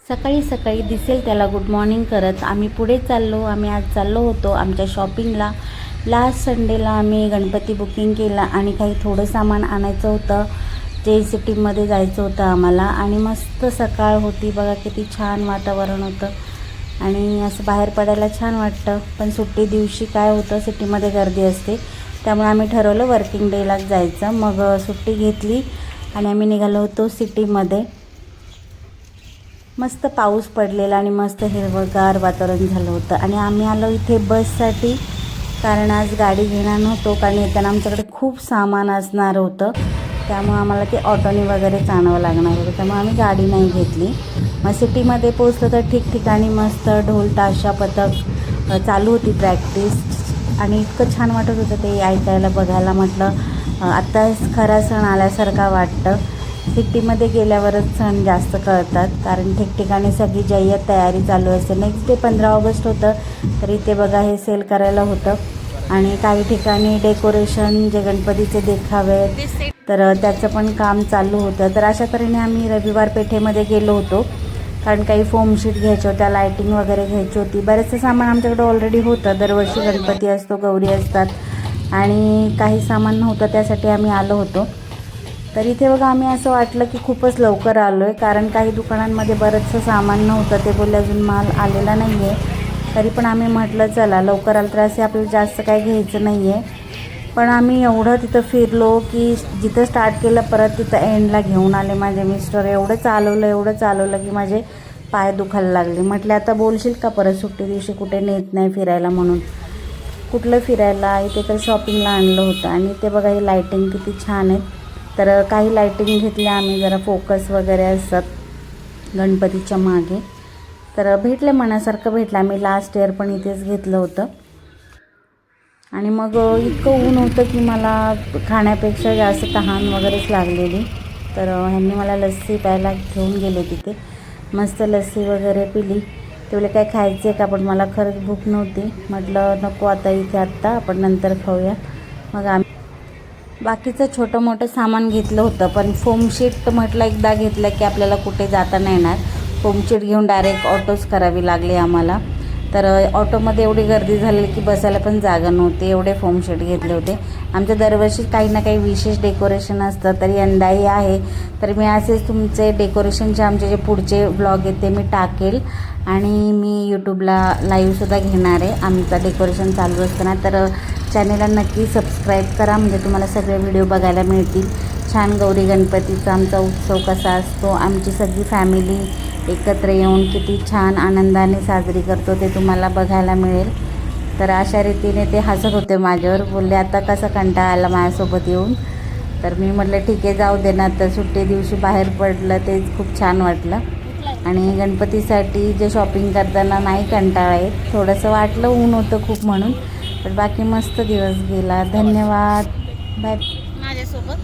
सकाळी सकाळी दिसेल त्याला गुड मॉर्निंग करत आम्ही पुढे चाललो. आम्ही आज चाललो होतो आमच्या शॉपिंगला. लास्ट संडेला आम्ही गणपती बुकिंग केला आणि काही थोडं सामान आणायचं होतं. JCTमध्ये जायचं होतं आम्हाला. आणि मस्त सकाळ होती बघा, किती छान वातावरण होतं आणि असं बाहेर पडायला छान वाटतं. पण सुट्टी दिवशी काय होतं, सिटीमध्ये गर्दी असते, त्यामुळे आम्ही ठरवलं वर्किंग डेलाच जायचं. मग सुट्टी घेतली आणि आम्ही निघालो होतो सिटीमध्ये. मस्त पाऊस पडलेला आणि मस्त हिरवंगार वातावरण झालं होतं. आणि आम्ही आलो इथे बससाठी, कारण आज गाडी घेणार नव्हतो, कारण येताना आमच्याकडे खूप सामान असणार होतं, त्यामुळे आम्हाला ते ऑटोने वगैरेच आणावं लागणार होतं, त्यामुळे आम्ही गाडी नाही घेतली. मग सिटीमध्ये पोचलो तर ठिकठिकाणी मस्त ढोल ताशा पथक चालू होती प्रॅक्टिस आणि इतकं छान वाटत होतं ते ऐकायला बघायला. म्हटलं आत्ता खरा सण आल्यासारखा वाटतं. सिटीमध्ये गेल्यावरच सण जास्त कळतात, कारण ठिकठिकाणी सगळी जय्यत तयारी चालू असते. नेक्स्ट डे 15 ऑगस्ट होतं, तर इथे बघा हे सेल करायला होतं. आणि काही ठिकाणी डेकोरेशन जे गणपतीचे देखावे तर त्याचं पण काम चालू होतं. तर अशा तऱ्हेने आम्ही रविवार पेठेमध्ये गेलो होतो, कारण काही फोम शीट घ्यायच्या होत्या, लायटिंग वगैरे घ्यायची होती. बरेचसं सामान आमच्याकडे ऑलरेडी होतं, दरवर्षी गणपती असतो, गौरी असतात, आणि काही सामान नव्हतं, त्यासाठी आम्ही आलो होतो. तर इथे बघा आम्ही असं वाटलं की खूपच लवकर आलो आहे, कारण काही दुकानांमध्ये बरंचसं सामान नव्हतं, ते बोलले अजून माल आलेला नाही आहे. तरी पण आम्ही म्हटलं चला लवकर आलं तर असे आपल्याला जास्त काही घ्यायचं नाही आहे. पण आम्ही एवढं तिथं फिरलो की जिथं स्टार्ट केलं परत तिथं एंडला घेऊन आले माझे मिस्टर. एवढं चालवलं की माझे पाय दुखायला लागले. म्हटले आता बोलशील का परत सुट्टी दिवशी कुठे नेत नाही फिरायला म्हणून. कुठलं फिरायला, इथे तर शॉपिंगला आणलं होतं. आणि ते बघा ही लायटिंग किती छान आहे. तर काही लायटिंग घेतल्या आम्ही, जरा फोकस वगैरे असतात गणपतीच्या मागे, तर भेटलं मनासारखं भेटलं. आम्ही लास्ट इयर पण इथेच घेतलं होतं. आणि मग इतकं ऊन होतं की मला खाण्यापेक्षा जास्त तहान वगैरेच लागलेली. तर ह्यांनी मला लस्सी प्यायला घेऊन गेले तिथे. मस्त लस्सी वगैरे पिली. तेवढे काय खायचे का, पण मला खरंच भूक नव्हती. म्हटलं नको आता इथे, आत्ता आपण नंतर खाऊया. मग आम्ही बाकीचं छोटं मोठं सामान घेतलं होतं, पण फोमशीट म्हटलं एकदा घेतलं की आपल्याला कुठे जाता नाही येणार. फोमशीट घेऊन डायरेक्ट ऑटोच करावी लागली आम्हाला. तर ऑटोमध्ये एवढी गर्दी झाली की बसायला पण जागा नव्हती, एवढे फोमशीट घेतले होते. आमच्या दरवर्षी काही ना काही विशेष डेकोरेशन असतं, तर यंदाही आहे. तर मी असेच तुमचे डेकोरेशनचे आमचे जे पुढचे व्लॉग आहेत ते मी टाकेल, आणि मी यूट्यूबला लाईव्हसुद्धा घेणार आहे आमचं डेकोरेशन चालू असताना. तर चॅनेलला नक्की सबस्क्राईब करा, म्हणजे तुम्हाला सगळे व्हिडिओ बघायला मिळतील. छान गौरी गणपतीचा आमचा उत्सव कसा असतो, आमची सगळी फॅमिली एकत्र येऊन किती छान आनंदाने साजरी करतो ते तुम्हाला बघायला मिळेल. तर अशा रीतीने ते हसत होते माझ्यावर, बोलले आता कसा कंटाळा आला माझ्यासोबत येऊन. तर मी म्हटलं ठीक आहे जाऊ दे ना, तर सुट्टी दिवशी बाहेर पडलं तेच खूप छान वाटलं. आणि गणपतीसाठी जे शॉपिंग करताना नाही कंटाळा येत, थोडंसं वाटलं ऊन होतं खूप म्हणून, पण बाकी मस्त दिवस गेला. धन्यवाद, बाय. माझ्यासोबत